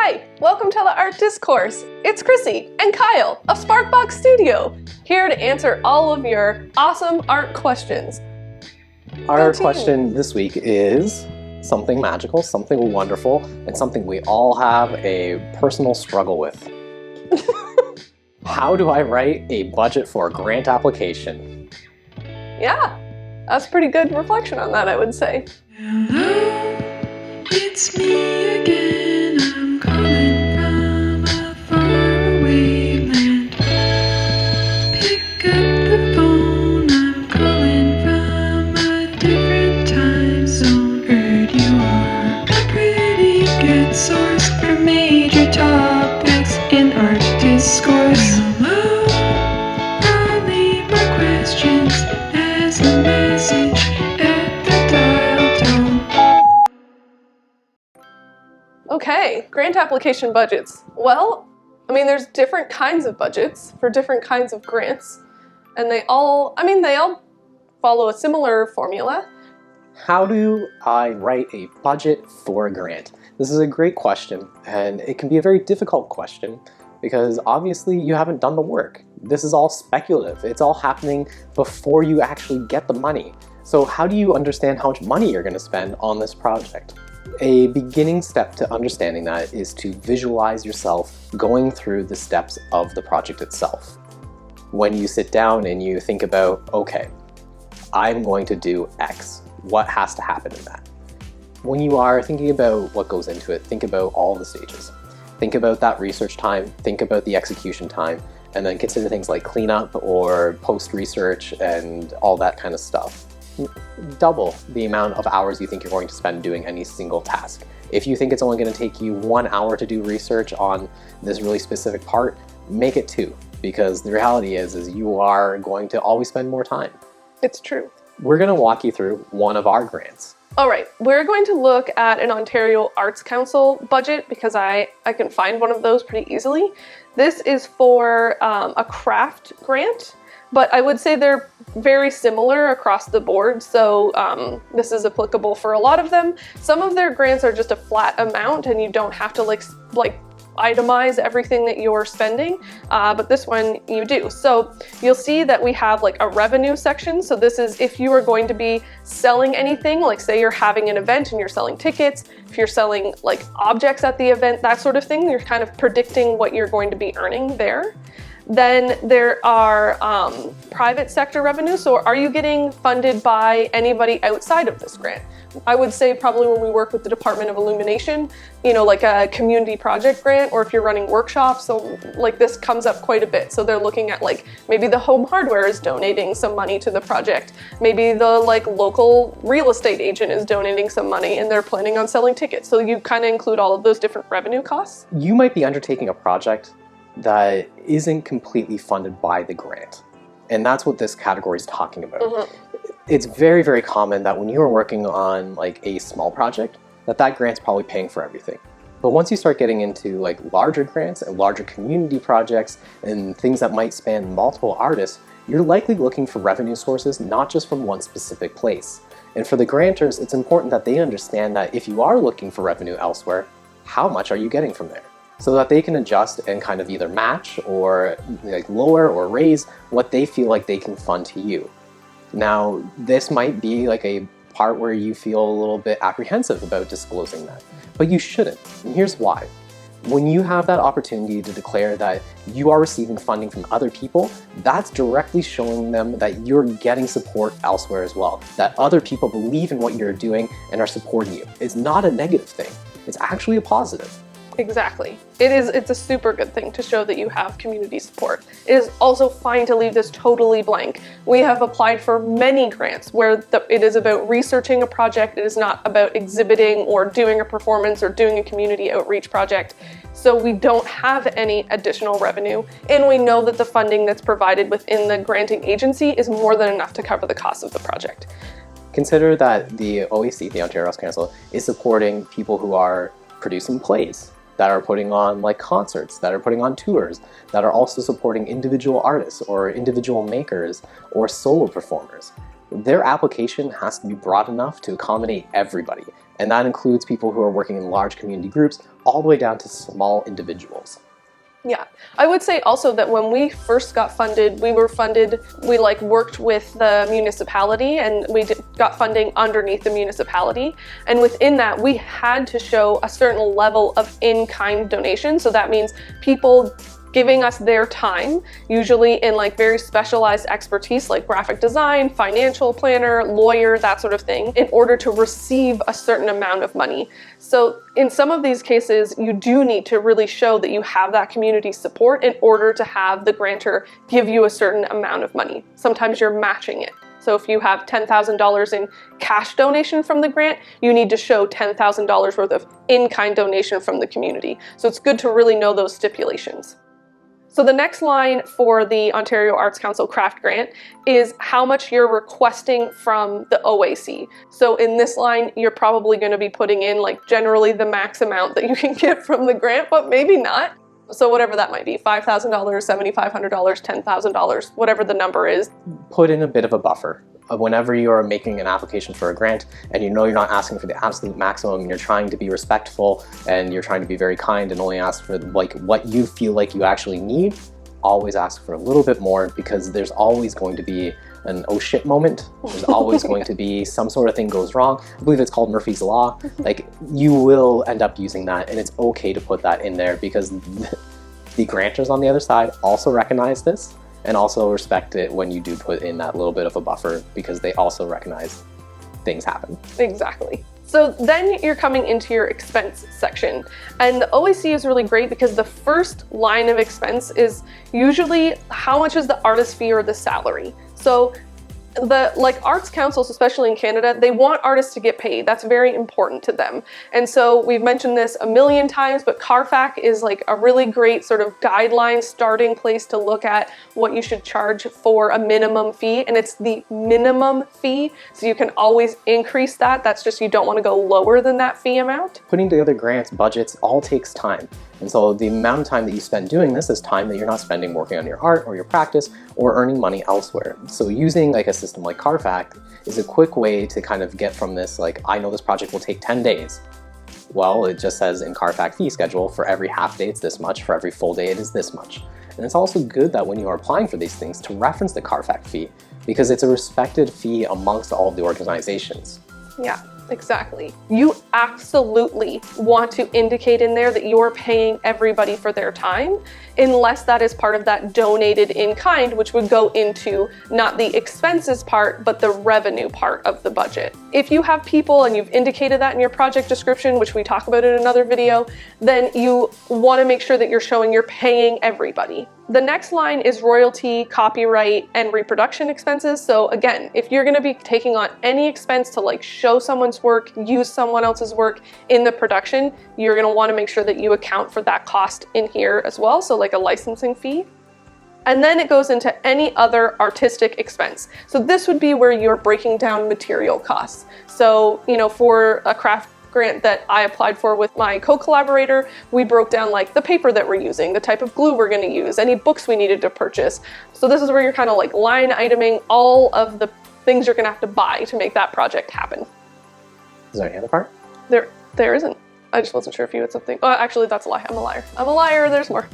Hi, welcome to the Art Discourse. It's Chrissy and Kyle of Sparkbox Studio, here to answer all of your awesome art questions. Our question this week is something magical, something wonderful, and something we all have a personal struggle with. How do I write a budget for a grant application? Yeah, that's pretty good reflection on that, I would say. Hello, it's me again. I'm calling from a faraway land. Pick up the phone. I'm calling from a different time zone. Heard you are a pretty good source for major topics in art discourse. Hello, I'll leave my questions as a message at the dial tone. Okay, grant application budgets. Well, I mean, there's different kinds of budgets for different kinds of grants, and they all follow a similar formula. How do I write a budget for a grant? This is a great question, and it can be a very difficult question because obviously you haven't done the work. This is all speculative. It's all happening before you actually get the money. So how do you understand how much money you're going to spend on this project? A beginning step to understanding that is to visualize yourself going through the steps of the project itself. When you sit down and you think about, okay, I'm going to do X, what has to happen in that? When you are thinking about what goes into it, think about all the stages. Think about that research time, think about the execution time, and then consider things like cleanup or post-research and all that kind of stuff. Double the amount of hours you think you're going to spend doing any single task. If you think it's only going to take you 1 hour to do research on this really specific part, make it 2, because the reality is you are going to always spend more time. It's true. We're going to walk you through one of our grants. All right, we're going to look at an Ontario Arts Council budget because I can find one of those pretty easily. This is for a craft grant, but I would say they're very similar across the board, so this is applicable for a lot of them. Some of their grants are just a flat amount and you don't have to like itemize everything that you're spending, but this one you do. So you'll see that we have like a revenue section. So this is if you are going to be selling anything, like say you're having an event and you're selling tickets, if you're selling like objects at the event, that sort of thing, you're kind of predicting what you're going to be earning there. Then there are private sector revenue. So are you getting funded by anybody outside of this grant? I would say probably when we work with the Department of Illumination, you know, like a community project grant, or if you're running workshops, so like this comes up quite a bit. So they're looking at like maybe the home hardware is donating some money to the project. Maybe the like local real estate agent is donating some money and they're planning on selling tickets. So you kind of include all of those different revenue costs. You might be undertaking a project that isn't completely funded by the grant. And that's what this category is talking about. Mm-hmm. It's very, very common that when you are working on like a small project, that grant's probably paying for everything. But once you start getting into like larger grants and larger community projects and things that might span multiple artists, you're likely looking for revenue sources, not just from one specific place. And for the grantors, it's important that they understand that if you are looking for revenue elsewhere, how much are you getting from there? So that they can adjust and kind of either match or like lower or raise what they feel like they can fund to you. Now, this might be like a part where you feel a little bit apprehensive about disclosing that, but you shouldn't. And here's why. When you have that opportunity to declare that you are receiving funding from other people, that's directly showing them that you're getting support elsewhere as well, that other people believe in what you're doing and are supporting you. It's not a negative thing. It's actually a positive. Exactly. It's a super good thing to show that you have community support. It is also fine to leave this totally blank. We have applied for many grants where it is about researching a project. It is not about exhibiting or doing a performance or doing a community outreach project. So we don't have any additional revenue, and we know that the funding that's provided within the granting agency is more than enough to cover the cost of the project. Consider that the OAC, the Ontario Arts Council, is supporting people who are producing plays, that are putting on like concerts, that are putting on tours, that are also supporting individual artists or individual makers or solo performers. Their application has to be broad enough to accommodate everybody. And that includes people who are working in large community groups all the way down to small individuals. Yeah, I would say also that when we first got funded, we worked with the municipality, and got funding underneath the municipality. And within that, we had to show a certain level of in-kind donation. So that means people giving us their time, usually in like very specialized expertise like graphic design, financial planner, lawyer, that sort of thing, in order to receive a certain amount of money. So in some of these cases, you do need to really show that you have that community support in order to have the grantor give you a certain amount of money. Sometimes you're matching it. So if you have $10,000 in cash donation from the grant, you need to show $10,000 worth of in-kind donation from the community. So it's good to really know those stipulations. So the next line for the Ontario Arts Council Craft Grant is how much you're requesting from the OAC. So in this line, you're probably going to be putting in like generally the max amount that you can get from the grant, but maybe not. So whatever that might be, $5,000, $7,500, $10,000, whatever the number is. Put in a bit of a buffer. Whenever you're making an application for a grant and you know you're not asking for the absolute maximum, and you're trying to be respectful and you're trying to be very kind and only ask for like what you feel like you actually need, always ask for a little bit more, because there's always going to be an oh shit moment. There's always going to be some sort of thing goes wrong. I believe it's called Murphy's Law. Like, you will end up using that, and it's okay to put that in there because the grantors on the other side also recognize this and also respect it when you do put in that little bit of a buffer, because they also recognize things happen. Exactly. So then you're coming into your expense section, and the OAC is really great because the first line of expense is usually how much is the artist fee or the salary. So the arts councils, especially in Canada, they want artists to get paid. That's very important to them. And so we've mentioned this a million times, but CARFAC is like a really great sort of guideline starting place to look at what you should charge for a minimum fee. And it's the minimum fee. So you can always increase that. That's just, you don't want to go lower than that fee amount. Putting together grants, budgets, all takes time. And so the amount of time that you spend doing this is time that you're not spending working on your art or your practice or earning money elsewhere. So using like a system like CARFAC is a quick way to kind of get from this, like, I know this project will take 10 days. Well, it just says in CARFAC fee schedule, for every half day it's this much, for every full day it is this much. And it's also good that when you are applying for these things to reference the CARFAC fee, because it's a respected fee amongst all of the organizations. Yeah. Exactly. You absolutely want to indicate in there that you're paying everybody for their time, unless that is part of that donated in kind, which would go into not the expenses part, but the revenue part of the budget. If you have people and you've indicated that in your project description, which we talk about in another video, then you want to make sure that you're showing you're paying everybody. The next line is royalty, copyright, and reproduction expenses. So again, if you're going to be taking on any expense to like show someone's work, use someone else's work in the production, you're going to want to make sure that you account for that cost in here as well. So like a licensing fee. And then it goes into any other artistic expense. So this would be where you're breaking down material costs. So, you know, for a craft grant that I applied for with my co-collaborator, we broke down like the paper that we're using, the type of glue we're going to use, any books we needed to purchase. So this is where you're kind of like line iteming all of the things you're going to have to buy to make that project happen. Is there any other part? There isn't. I just wasn't sure if you had something. Oh, actually, that's a lie. I'm a liar. I'm a liar. There's more.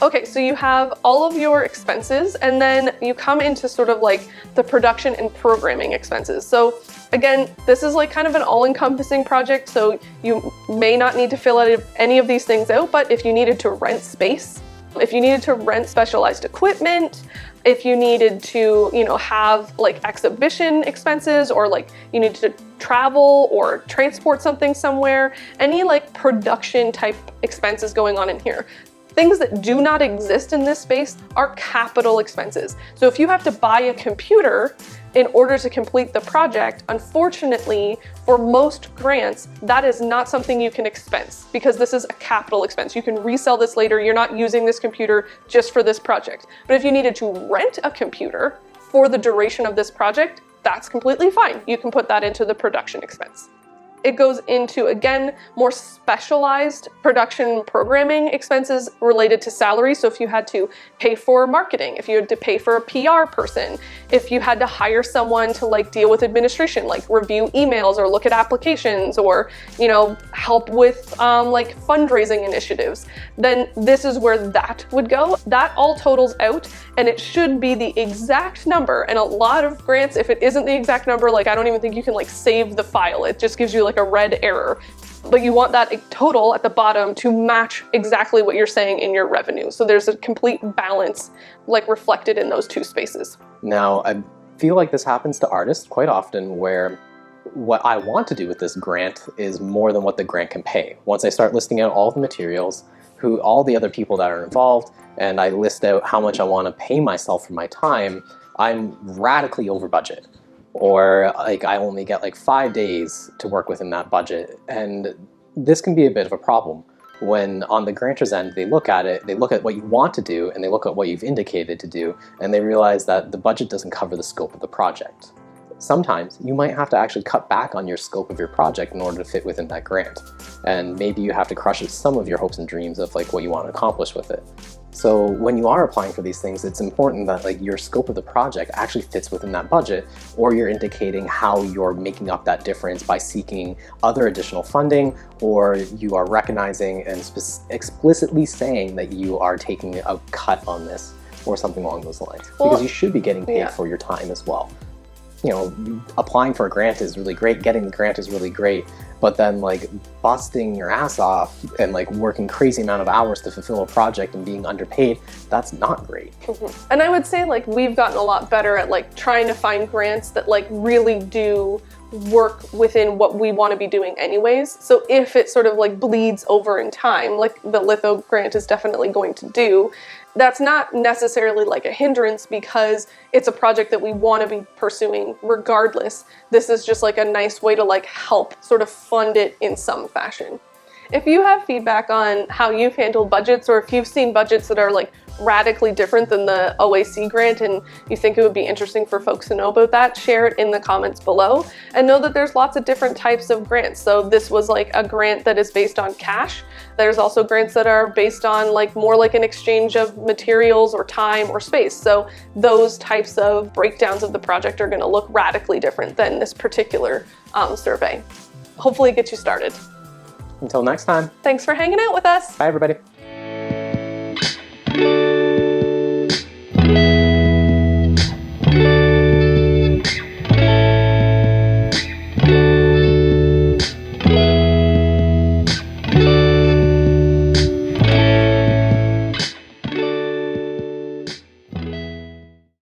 Okay, so you have all of your expenses, and then you come into sort of like the production and programming expenses. So again, this is like kind of an all-encompassing project, so you may not need to fill out any of these things out, but if you needed to rent space, if you needed to rent specialized equipment, if you needed to, you know, have like exhibition expenses, or like you need to travel or transport something somewhere, any like production type expenses going on in here. Things that do not exist in this space are capital expenses. So if you have to buy a computer in order to complete the project, unfortunately, for most grants, that is not something you can expense, because this is a capital expense. You can resell this later. You're not using this computer just for this project. But if you needed to rent a computer for the duration of this project, that's completely fine. You can put that into the production expense. It goes into, again, more specialized production programming expenses related to salary. So if you had to pay for marketing, if you had to pay for a PR person, if you had to hire someone to like deal with administration, like review emails or look at applications or, you know, help with like fundraising initiatives, then this is where that would go. That all totals out, and it should be the exact number. And a lot of grants, if it isn't the exact number, like I don't even think you can like save the file. It just gives you like a red error. But you want that total at the bottom to match exactly what you're saying in your revenue. So there's a complete balance like reflected in those two spaces. Now, I feel like this happens to artists quite often where what I want to do with this grant is more than what the grant can pay. Once I start listing out all the materials, all the other people that are involved, and I list out how much I want to pay myself for my time, I'm radically over budget. Or like I only get like 5 days to work within that budget. And this can be a bit of a problem when on the grantor's end, they look at it, they look at what you want to do, and they look at what you've indicated to do, and they realize that the budget doesn't cover the scope of the project. Sometimes you might have to actually cut back on your scope of your project in order to fit within that grant. And maybe you have to crush some of your hopes and dreams of like what you want to accomplish with it. So when you are applying for these things, it's important that like your scope of the project actually fits within that budget, or you're indicating how you're making up that difference by seeking other additional funding, or you are recognizing and explicitly saying that you are taking a cut on this or something along those lines. Because you should be getting paid for your time as well. You know, applying for a grant is really great, getting the grant is really great, but then like busting your ass off and like working crazy amount of hours to fulfill a project and being underpaid, that's not great. Mm-hmm. And I would say like we've gotten a lot better at like trying to find grants that like really do work within what we want to be doing anyways. So if it sort of like bleeds over in time, like the litho grant is definitely going to do, that's not necessarily like a hindrance because it's a project that we want to be pursuing regardless. This is just like a nice way to like help sort of fund it in some fashion. If you have feedback on how you've handled budgets, or if you've seen budgets that are like radically different than the OAC grant and you think it would be interesting for folks to know about that, share it in the comments below. And know that there's lots of different types of grants. So this was like a grant that is based on cash. There's also grants that are based on like more like an exchange of materials or time or space. So those types of breakdowns of the project are going to look radically different than this particular survey. Hopefully it gets you started. Until next time. Thanks for hanging out with us. Bye, everybody.